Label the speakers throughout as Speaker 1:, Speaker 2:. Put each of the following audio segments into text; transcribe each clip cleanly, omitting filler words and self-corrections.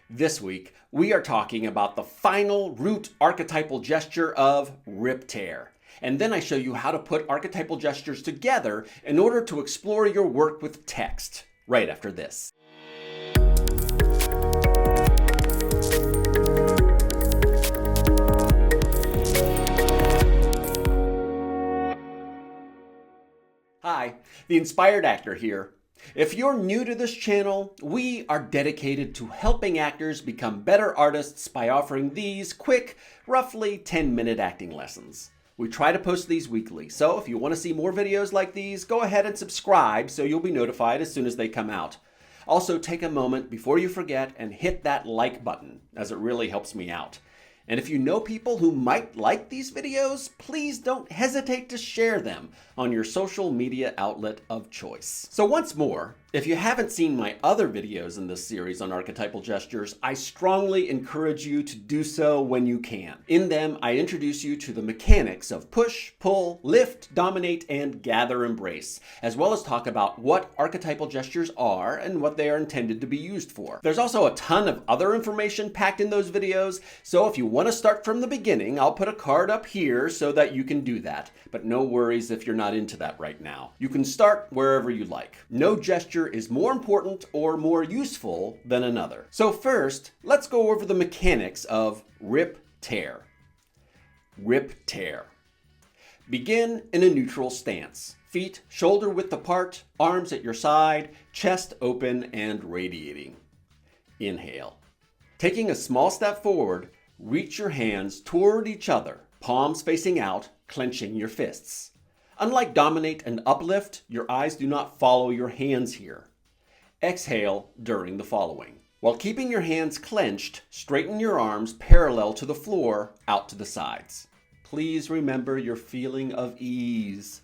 Speaker 1: This week, we are talking about the final root archetypal gesture of Rip Tear. And then I show you how to put archetypal gestures together in order to explore your work with text, right after this. Hi, the Inspired Actor here. If you're new to this channel, we are dedicated to helping actors become better artists by offering these quick, roughly 10-minute acting lessons. We try to post these weekly, so if you want to see more videos like these, go ahead and subscribe so you'll be notified as soon as they come out. Also, take a moment before you forget and hit that like button, as it really helps me out. And if you know people who might like these videos, please don't hesitate to share them on your social media outlet of choice. So once more, if you haven't seen my other videos in this series on archetypal gestures, I strongly encourage you to do so when you can. In them, I introduce you to the mechanics of push, pull, lift, dominate, and gather embrace, as well as talk about what archetypal gestures are and what they are intended to be used for. There's also a ton of other information packed in those videos, so if you want to start from the beginning, I'll put a card up here so that you can do that. But no worries if you're not into that right now. You can start wherever you like. No gesture is more important or more useful than another. So first, let's go over the mechanics of Rip Tear. Rip Tear. Begin in a neutral stance. Feet shoulder width apart, arms at your side, chest open and radiating. Inhale. Taking a small step forward, reach your hands toward each other, palms facing out, clenching your fists. Unlike Dominate and Uplift, your eyes do not follow your hands here. Exhale during the following. While keeping your hands clenched, straighten your arms parallel to the floor, out to the sides. Please remember your feeling of ease.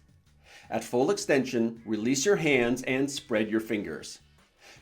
Speaker 1: At full extension, release your hands and spread your fingers.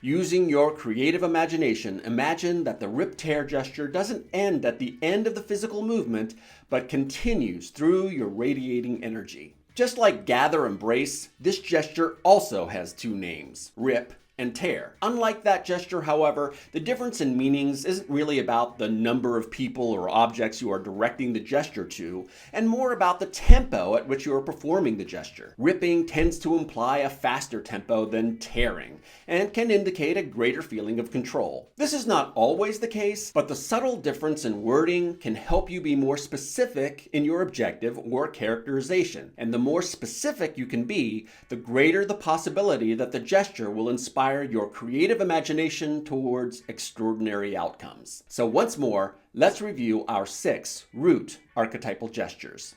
Speaker 1: Using your creative imagination, imagine that the Rip Tear gesture doesn't end at the end of the physical movement, but continues through your radiating energy. Just like Gather Embrace, this gesture also has two names, Rip and Tear. Unlike that gesture, however, the difference in meanings isn't really about the number of people or objects you are directing the gesture to, and more about the tempo at which you are performing the gesture. Ripping tends to imply a faster tempo than tearing, and can indicate a greater feeling of control. This is not always the case, but the subtle difference in wording can help you be more specific in your objective or characterization. And the more specific you can be, the greater the possibility that the gesture will inspire your creative imagination towards extraordinary outcomes. So once more, let's review our 6 root archetypal gestures.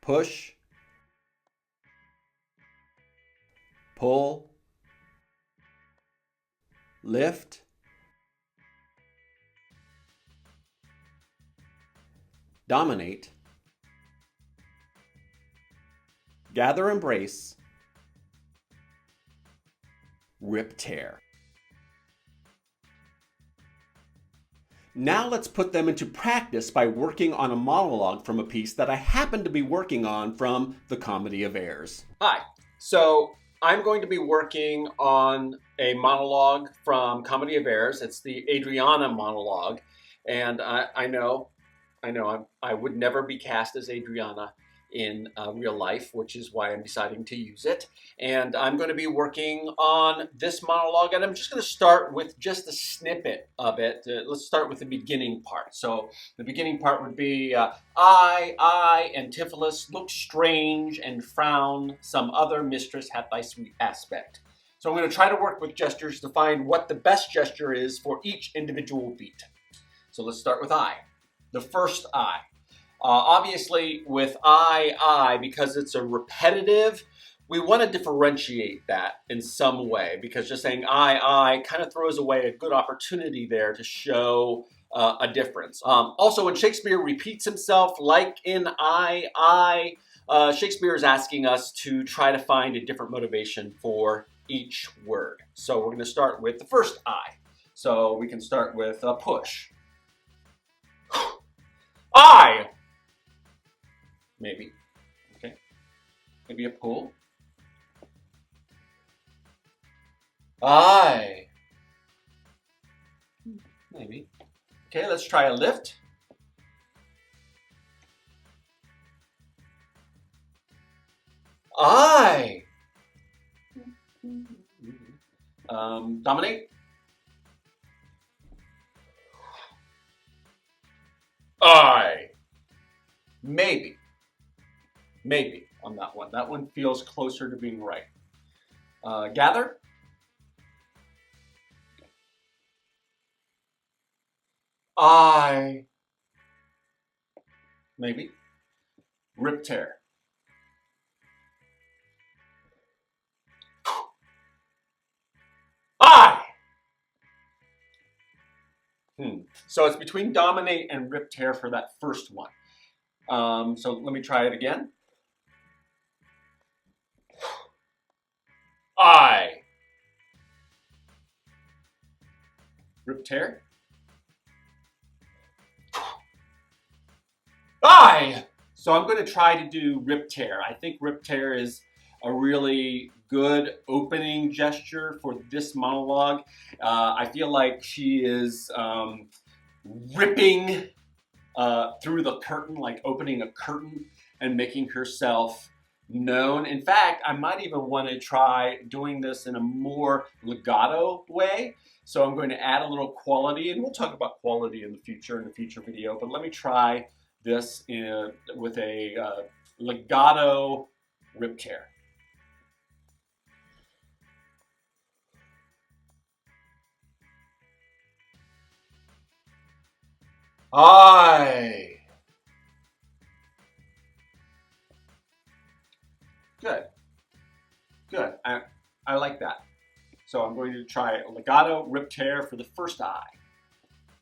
Speaker 1: Push, pull, lift, dominate, gather embrace, Rip Tear. Now let's put them into practice by working on a monologue from a piece that I happen to be working on from the Comedy of Errors. Hi, so I'm going to be working on a monologue from Comedy of Errors. It's the Adriana monologue, and I know I would never be cast as Adriana in real life, which is why I'm deciding to use it. And I'm going to be working on this monologue, and I'm just going to start with just a snippet of it. Let's start with the beginning part. So the beginning part would be, I, Antipholus, look strange and frown, some other mistress hath thy sweet aspect. So I'm going to try to work with gestures to find what the best gesture is for each individual beat. So let's start with I. The first I. Obviously, with I, because it's a repetitive, we want to differentiate that in some way, because just saying I kind of throws away a good opportunity there to show a difference. Also, when Shakespeare repeats himself, like in I, Shakespeare is asking us to try to find a different motivation for each word. So we're going to start with the first I. So we can start with a push. I! Maybe. Okay. Maybe a pull. I. Maybe. Okay, let's try a lift. I. Dominate. I. Maybe. Maybe on that one. That one feels closer to being right. Gather. I. Maybe. Rip tear. I. So it's between dominate and rip tear for that first one. So let me try it again. I. Rip tear. I. So I'm going to try to do rip tear. I think rip tear is a really good opening gesture for this monologue. I feel like she is ripping through the curtain, like opening a curtain and making herself known. In fact, I might even want to try doing this in a more legato way. So I'm going to add a little quality, and we'll talk about quality in the future video, but let me try this with a legato rip tear. I. Good. Good. I like that. So I'm going to try a legato rip tear for the first I.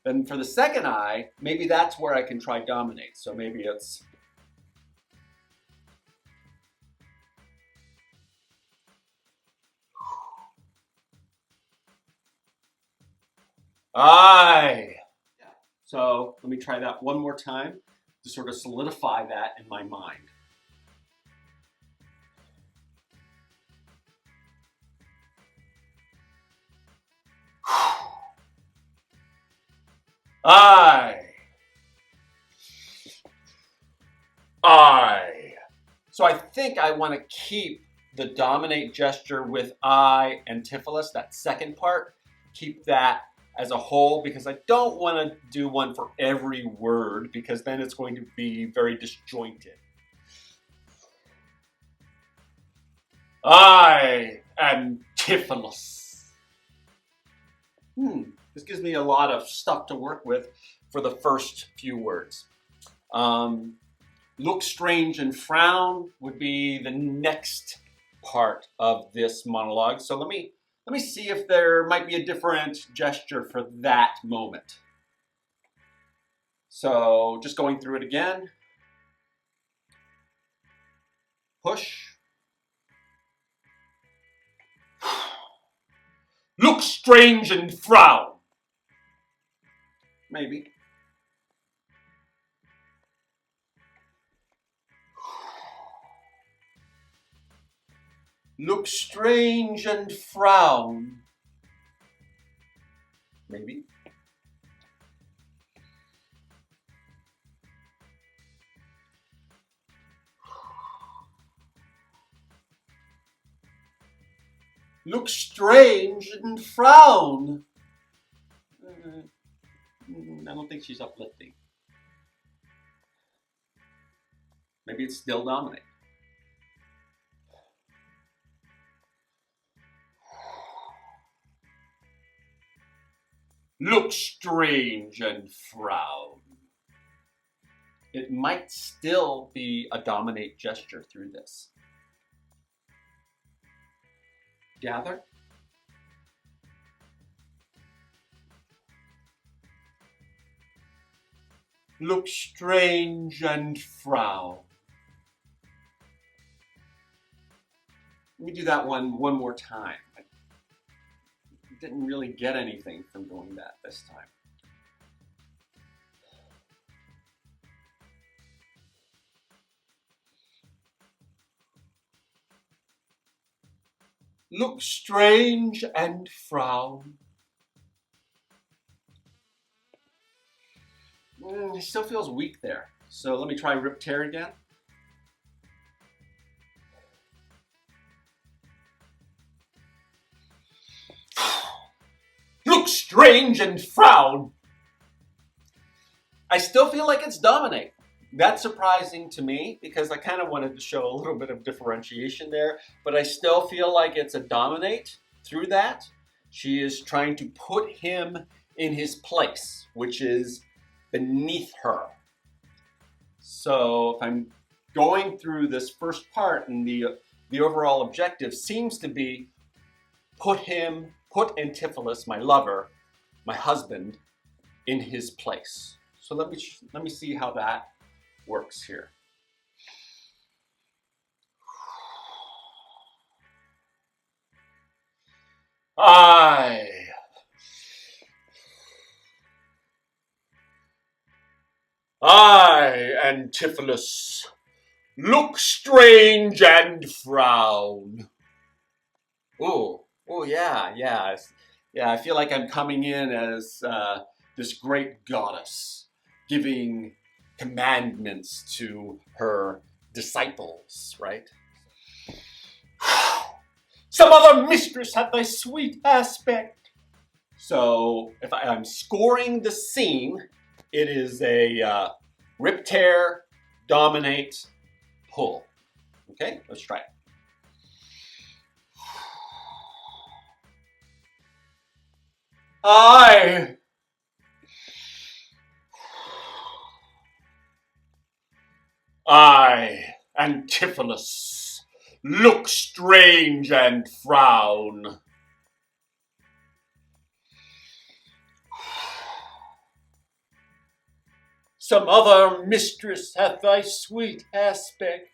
Speaker 1: Then for the second I, maybe that's where I can try dominate. So maybe it's I. So let me try that one more time to sort of solidify that in my mind. I. So I think I want to keep the dominate gesture with I antipholus, that second part. Keep that as a whole because I don't want to do one for every word because then it's going to be very disjointed. I antipholus. This gives me a lot of stuff to work with for the first few words. Look strange and frown would be the next part of this monologue. So let me see if there might be a different gesture for that moment. So just going through it again. Push. Look strange and frown. Maybe. Look strange and frown. Maybe. Look strange and frown. I don't think she's uplifting. Maybe it's still dominate. Look strange and frown. It might still be a dominate gesture through this. Gather. Look strange and frown. Let me do that one more time. I didn't really get anything from doing that this time. Look strange and frown. It still feels weak there. So let me try rip tear again. Look strange and frown. I still feel like it's dominate. That's surprising to me because I kind of wanted to show a little bit of differentiation there, but I still feel like it's a dominate through that. She is trying to put him in his place, which is beneath her. So if I'm going through this first part, and the overall objective seems to be put Antipholus, my lover, my husband, in his place. So let me see how that works here. I, Antipholus, look strange and frown. Oh, yeah. I feel like I'm coming in as this great goddess, giving commandments to her disciples, right? Some other mistress hath thy sweet aspect. So if I'm scoring the scene, it is a rip, tear, dominate, pull. Okay, let's try it. I, Antipholus, look strange and frown. Some other mistress hath thy sweet aspect.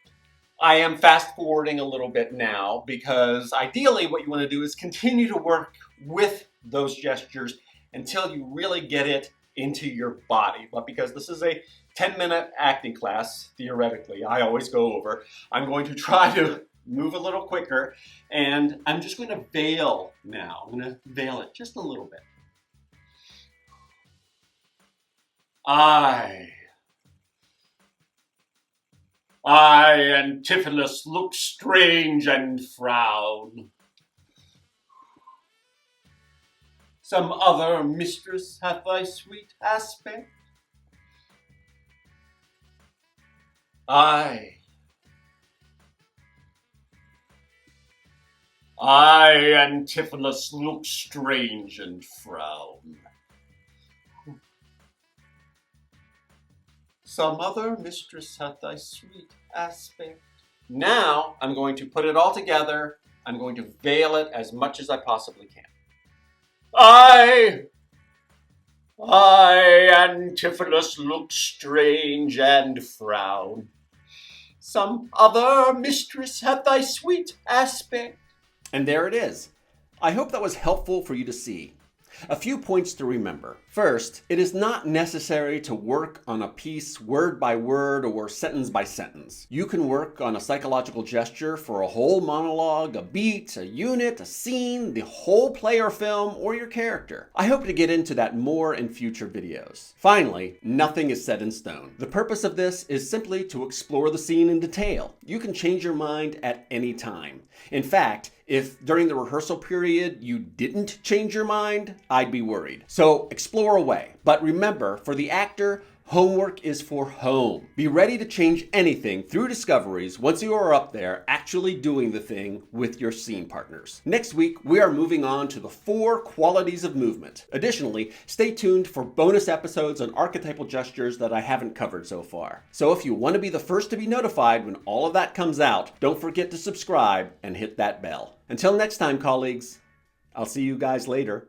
Speaker 1: I am fast forwarding a little bit now because ideally what you want to do is continue to work with those gestures until you really get it into your body. But because this is a 10-minute acting class, theoretically, I always go over, I'm going to try to move a little quicker, and I'm just going to veil now. I'm going to veil it just a little bit. I, Antipholus, look strange and frown. Some other mistress hath thy sweet aspect. I, Antipholus, look strange and frown. Some other mistress hath thy sweet aspect. Now I'm going to put it all together. I'm going to veil it as much as I possibly can. I, Antipholus, look strange and frown. Some other mistress hath thy sweet aspect. And there it is. I hope that was helpful for you to see. A few points to remember. First, it is not necessary to work on a piece word by word or sentence by sentence. You can work on a psychological gesture for a whole monologue, a beat, a unit, a scene, the whole play or film, or your character. I hope to get into that more in future videos. Finally, nothing is set in stone. The purpose of this is simply to explore the scene in detail. You can change your mind at any time. In fact, if during the rehearsal period you didn't change your mind, I'd be worried. So explore away. But remember, for the actor, homework is for home. Be ready to change anything through discoveries once you are up there actually doing the thing with your scene partners. Next week, we are moving on to the 4 qualities of movement. Additionally, stay tuned for bonus episodes on archetypal gestures that I haven't covered so far. So if you want to be the first to be notified when all of that comes out, don't forget to subscribe and hit that bell. Until next time, colleagues, I'll see you guys later.